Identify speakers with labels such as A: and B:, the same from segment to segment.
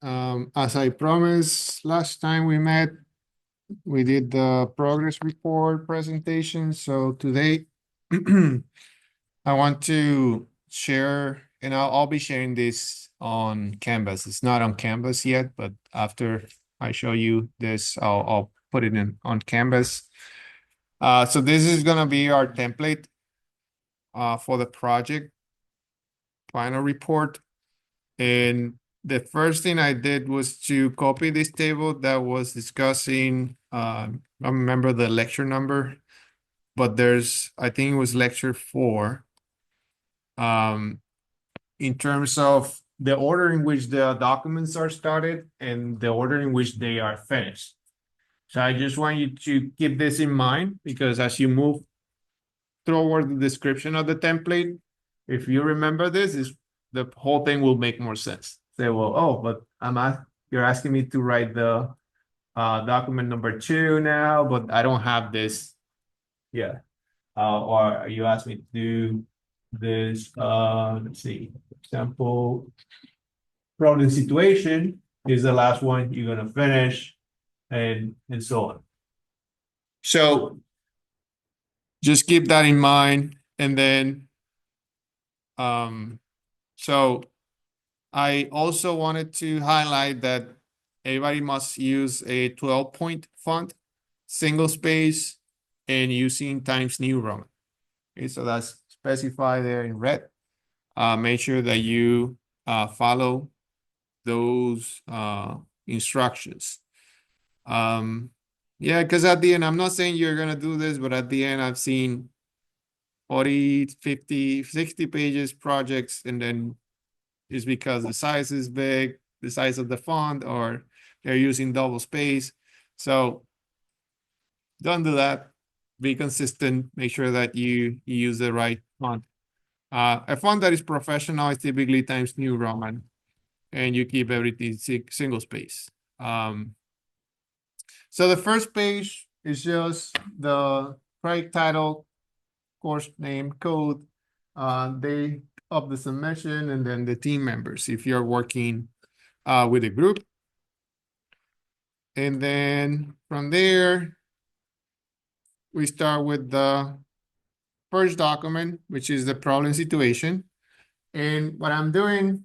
A: As I promised last time we met, we did the progress report presentation. So today, I want to share, and I'll be sharing this on Canvas. It's not on Canvas yet, but after I show you this, I'll put it in on Canvas. So this is gonna be our template for the project final report. And the first thing I did was to copy this table that was discussing, I don't remember the lecture number, but I think it was lecture 4. In terms of the order in which the documents are started and the order in which they are finished. So I just want you to keep this in mind, because as you move toward the description of the template, if you remember this, the whole thing will make more sense. Say, well, oh, but you're asking me to write the document number 2 now, but I don't have this. Yeah. Or you asked me to do this, let's see, example, problem situation is the last one you're gonna finish, and so on. So just keep that in mind. And then so I also wanted to highlight that everybody must use a 12-point font, single space, and using Times New Roman. Okay, so that's specified there in red. Make sure that you follow those instructions. Yeah, because at the end, I'm not saying you're gonna do this, but at the end, I've seen 40, 50, 60 pages projects, and then it's because the size is big, the size of the font, or they're using double space. So don't do that. Be consistent. Make sure that you use the right font. A font that is professional is typically Times New Roman, and you keep everything single space. So the first page is just the project title, course name, code, date of the submission, and then the team members if you're working with a group. And then from there, we start with the first document, which is the problem situation. And what I'm doing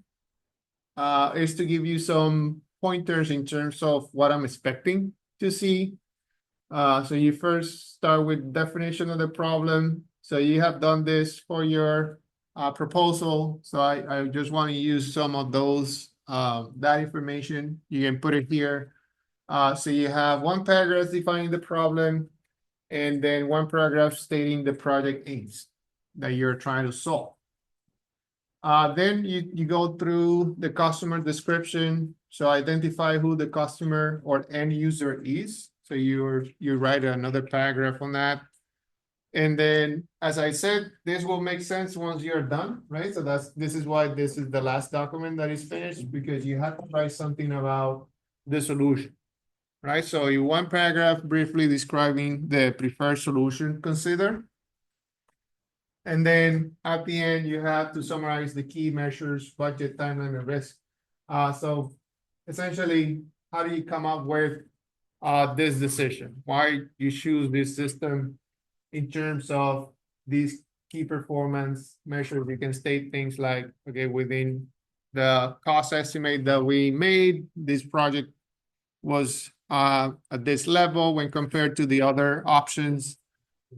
A: is to give you some pointers in terms of what I'm expecting to see. So you first start with definition of the problem. So you have done this for your proposal. So I just want to use some of those, that information. You can put it here. So you have one paragraph defining the problem, and then one paragraph stating the project aims that you're trying to solve. Then you go through the customer description. So identify who the customer or end user is. So you write another paragraph on that. And then, as I said, this will make sense once you're done, right? So this is why this is the last document that is finished, because you have to write something about the solution, right? So in one paragraph, briefly describing the preferred solution considered. And then at the end, you have to summarize the key measures, budget, timeline, and risk. So essentially, how do you come up with this decision? Why you choose this system in terms of these key performance measures? You can state things like, okay, within the cost estimate that we made, this project was at this level when compared to the other options.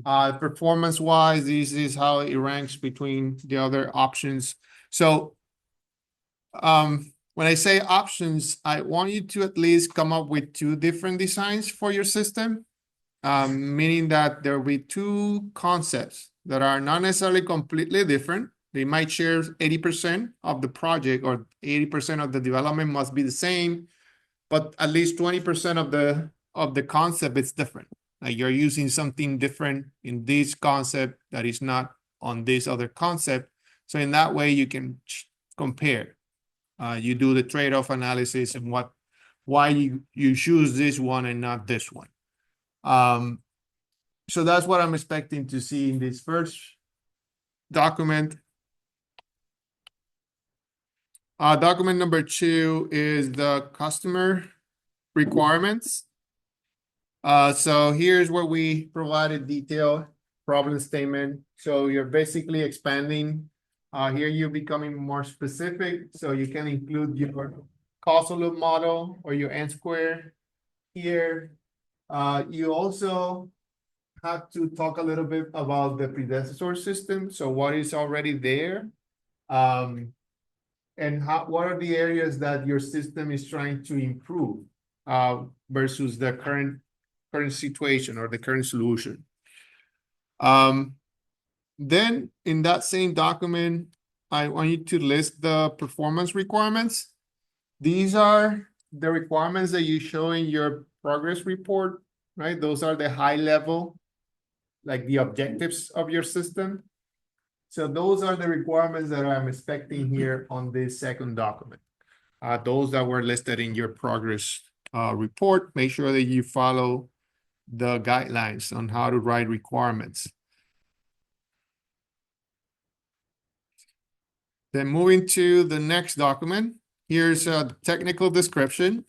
A: Performance wise, this is how it ranks between the other options. So when I say options, I want you to at least come up with 2 different designs for your system, meaning that there will be 2 concepts that are not necessarily completely different. They might share 80% of the project, or 80% of the development must be the same, but at least 20% of the concept is different. Like you're using something different in this concept that is not on this other concept. So in that way, you can compare. You do the trade-off analysis and why you choose this one and not this one. So that's what I'm expecting to see in this first document. Document number 2 is the customer requirements. So here's where we provided detailed problem statement. So you're basically expanding. Here you're becoming more specific. So you can include your causal loop model or your n square here. You also have to talk a little bit about the predecessor system. So what is already there? And what are the areas that your system is trying to improve versus the current situation or the current solution. Then in that same document, I want you to list the performance requirements. These are the requirements that you show in your progress report, right? Those are the high level, like the objectives of your system. So those are the requirements that I'm expecting here on this second document. Those that were listed in your progress report, make sure that you follow the guidelines on how to write requirements. Then moving to the next document, here's a technical description.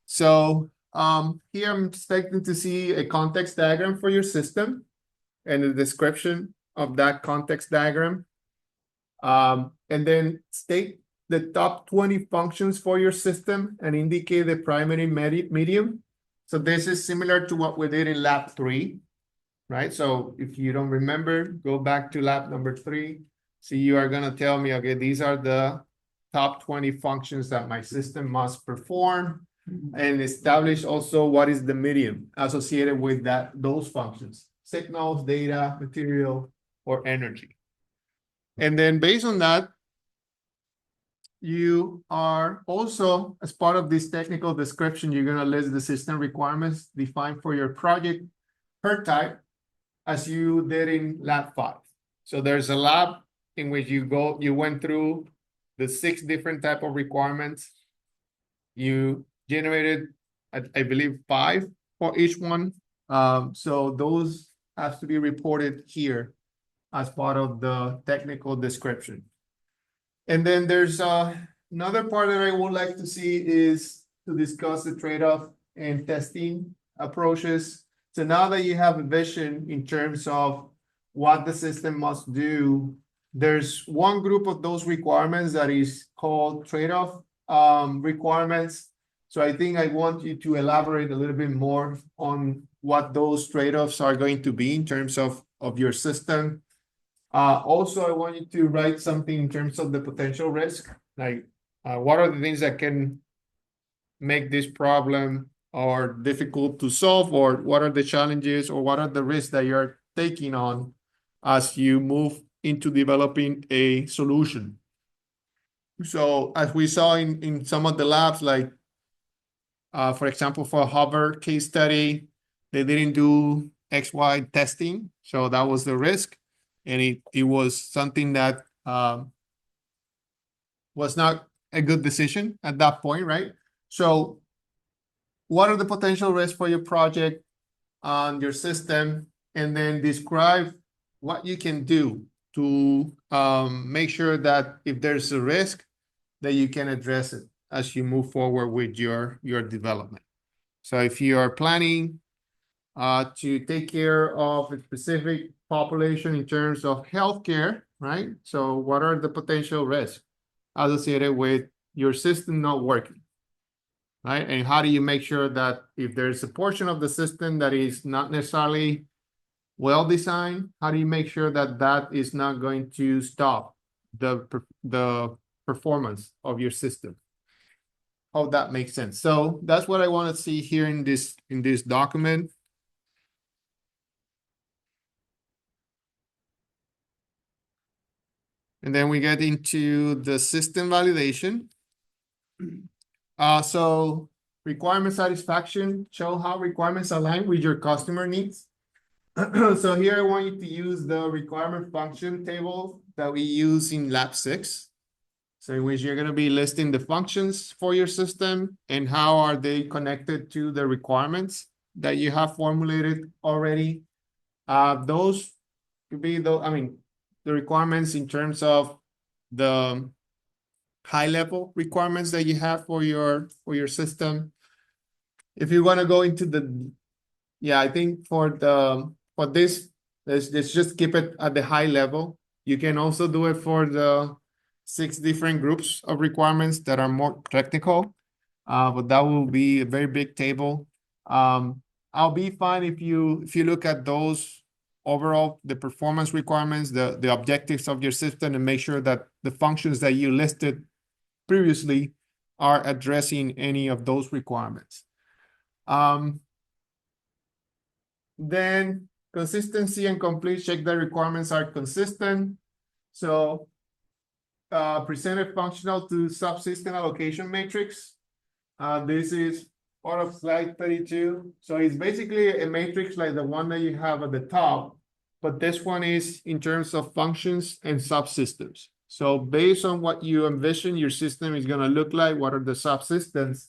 A: So here I'm expecting to see a context diagram for your system and a description of that context diagram. And then state the top 20 functions for your system and indicate the primary medium. So this is similar to what we did in lab 3, right? So if you don't remember, go back to lab number 3. So you are gonna tell me, okay, these are the top 20 functions that my system must perform, and establish also what is the medium associated with those functions: signals, data, material, or energy. And then based on that, you are also, as part of this technical description, you're going to list the system requirements defined for your project per type, as you did in lab 5. So there's a lab in which you went through the 6 different type of requirements. You generated, I believe, 5 for each one. So those have to be reported here as part of the technical description. And then there's another part that I would like to see is to discuss the trade-off and testing approaches. So now that you have a vision in terms of what the system must do, there's one group of those requirements that is called trade-off requirements. So I think I want you to elaborate a little bit more on what those trade-offs are going to be in terms of your system. Also, I want you to write something in terms of the potential risk, like what are the things that can make this problem or difficult to solve, or what are the challenges, or what are the risks that you're taking on as you move into developing a solution. So as we saw in some of the labs, like for example, for a hover case study, they didn't do XY testing, so that was the risk. And it was something that was not a good decision at that point, right? So what are the potential risks for your project on your system? And then describe what you can do to make sure that if there's a risk, that you can address it as you move forward with your development. So if you are planning to take care of a specific population in terms of healthcare, right? So what are the potential risks associated with your system not working, right? And how do you make sure that if there's a portion of the system that is not necessarily well designed, how do you make sure that that is not going to stop the performance of your system? Hope that makes sense. So that's what I want to see here in this document. And then we get into the system validation. So requirement satisfaction, show how requirements align with your customer needs. So here I want you to use the requirement function table that we use in lab 6. So in which you're going to be listing the functions for your system and how are they connected to the requirements that you have formulated already. Those could be the requirements in terms of the high level requirements that you have for your system. If you want to go into the, yeah, I think for this, let's just keep it at the high level. You can also do it for the 6 different groups of requirements that are more technical. But that will be a very big table. I'll be fine if you look at those overall, the performance requirements, the objectives of your system, and make sure that the functions that you listed previously are addressing any of those requirements. Then consistency and complete, check the requirements are consistent. So presented functional to subsystem allocation matrix. This is part of slide 32. So it's basically a matrix like the one that you have at the top, but this one is in terms of functions and subsystems. So based on what you envision your system is going to look like, what are the subsystems,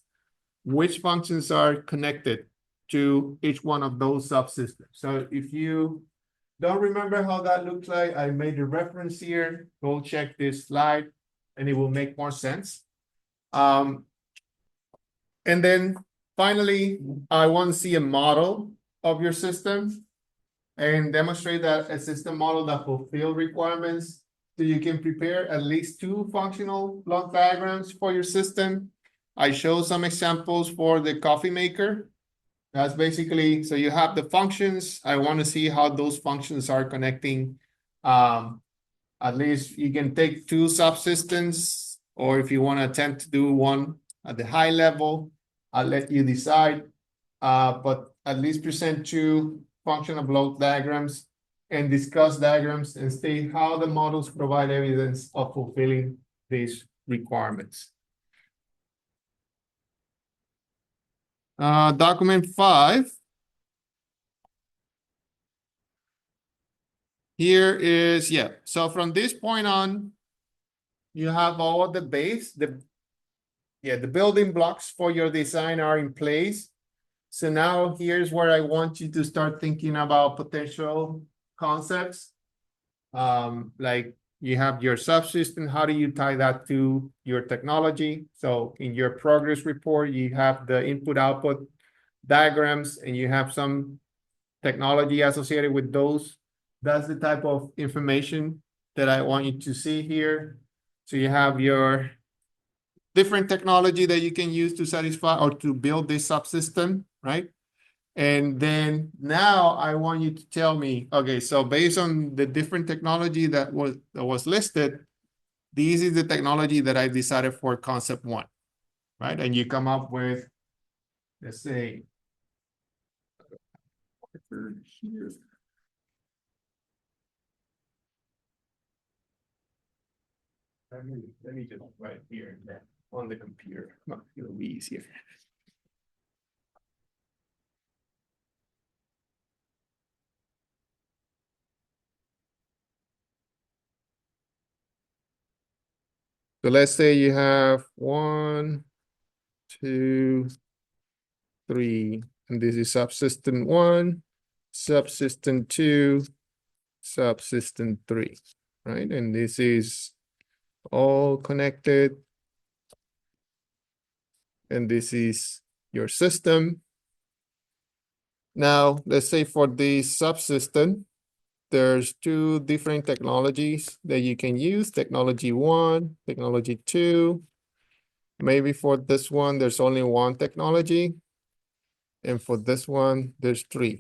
A: which functions are connected to each one of those subsystems. So if you don't remember how that looks like, I made a reference here. Go check this slide and it will make more sense. And then finally, I want to see a model of your system and demonstrate that a system model that fulfill requirements. So you can prepare at least 2 functional block diagrams for your system. I show some examples for the coffee maker. That's basically, so you have the functions. I want to see how those functions are connecting. At least you can take 2 subsystems, or if you want to attempt to do one at the high level, I'll let you decide. But at least present 2 functional block diagrams and discuss diagrams and state how the models provide evidence of fulfilling these requirements. Document 5. Here is, yeah. So from this point on, you have all the base, the building blocks for your design are in place. So now here's where I want you to start thinking about potential concepts. Like you have your subsystem, how do you tie that to your technology? So in your progress report, you have the input-output diagrams and you have some technology associated with those. That's the type of information that I want you to see here. So you have your different technology that you can use to satisfy or to build this subsystem, right? And then now I want you to tell me, okay, so based on the different technology that was listed, this is the technology that I decided for concept 1, right? And you come up with, let's say, here. Let me just write here on the computer. It'll be easier. So let's say you have 1, 2, 3, and this is subsystem 1, subsystem 2, subsystem 3, right? And this is all connected. And this is your system. Now, let's say for the subsystem, there's 2 different technologies that you can use, technology 1, technology 2. Maybe for this one, there's only 1 technology. And for this one, there's 3.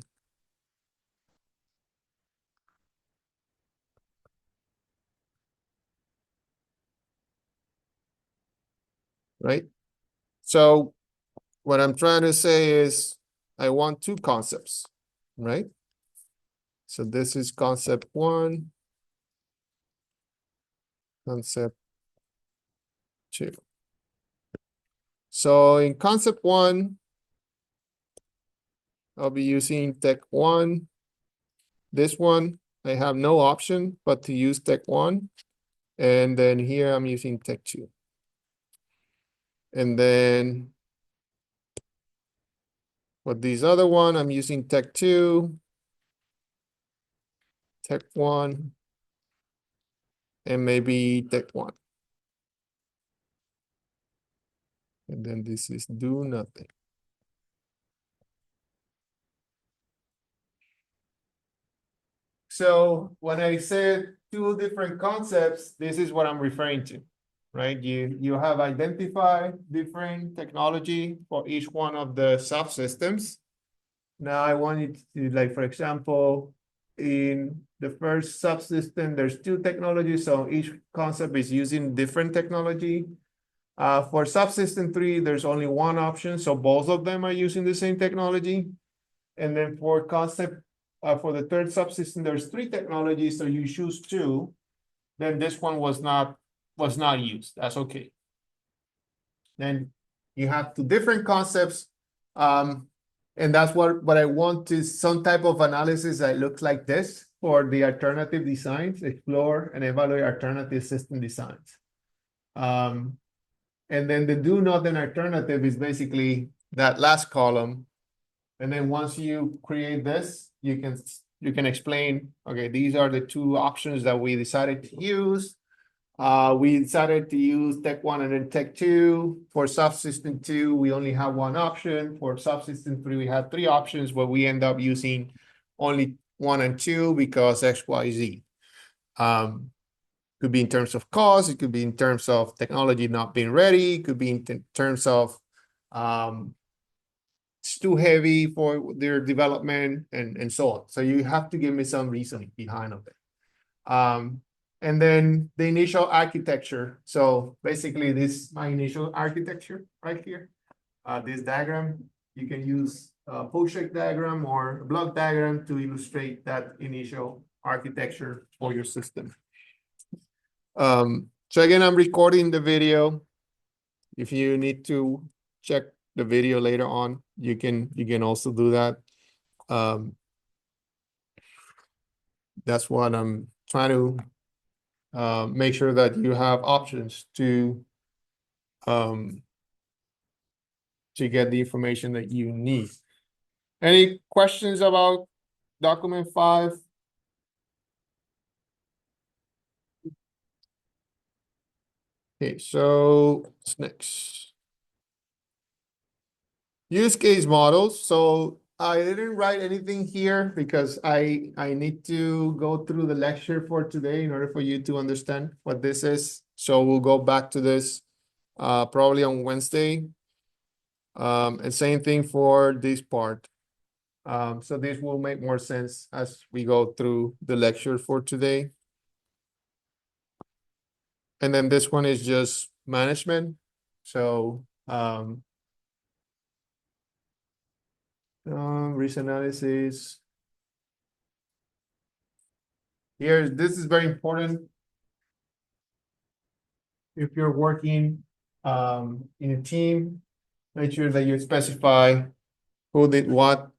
A: Right? So what I'm trying to say is I want 2 concepts, right? So this is concept 1, concept 2. So in concept 1, I'll be using tech 1. This one, I have no option but to use tech 1. And then here I'm using tech 2. And then for this other one, I'm using tech 2, tech 1, and maybe tech 1. And then this is do nothing. So when I said two different concepts, this is what I'm referring to, right? You have identified different technology for each one of the subsystems. Now I want you to, like, for example, in the first subsystem, there's two technologies, so each concept is using different technology. For subsystem 3, there's only one option, so both of them are using the same technology. And then for concept, for the third subsystem, there's three technologies, so you choose two. Then this one was not used. That's okay. Then you have two different concepts, and that's what I want to some type of analysis that looks like this for the alternative designs, explore and evaluate alternative system designs. And then the do nothing alternative is basically that last column. And then once you create this, you can explain, okay, these are the two options that we decided to use. We decided to use Tech 1 and then Tech 2. For subsystem 2, we only have one option. For subsystem 3, we have three options, but we end up using only 1 and 2 because X, Y, Z. Could be in terms of cost, it could be in terms of technology not being ready, it could be in terms of it's too heavy for their development and so on. So you have to give me some reasoning behind of it. And then the initial architecture. So basically this is my initial architecture right here. This diagram, you can use a push-check diagram or a block diagram to illustrate that initial architecture for your system. So again, I'm recording the video. If you need to check the video later on, you can also do that. That's what I'm trying to make sure that you have options to get the information that you need. Any questions about document 5? Okay, so what's next? Use case models. So I didn't write anything here because I need to go through the lecture for today in order for you to understand what this is. So we'll go back to this probably on Wednesday. And same thing for this part. So this will make more sense as we go through the lecture for today. And then this one is just management. So risk analysis. Here, this is very important. If you're working in a team, make sure that you specify who did what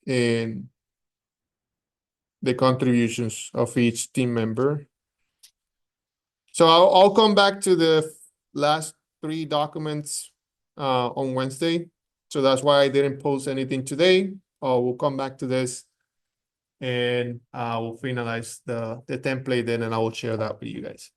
A: and the contributions of each team member. So I'll come back to the last 3 documents on Wednesday. So that's why I didn't post anything today. We'll come back to this and we'll finalize the template then, and I will share that with you guys.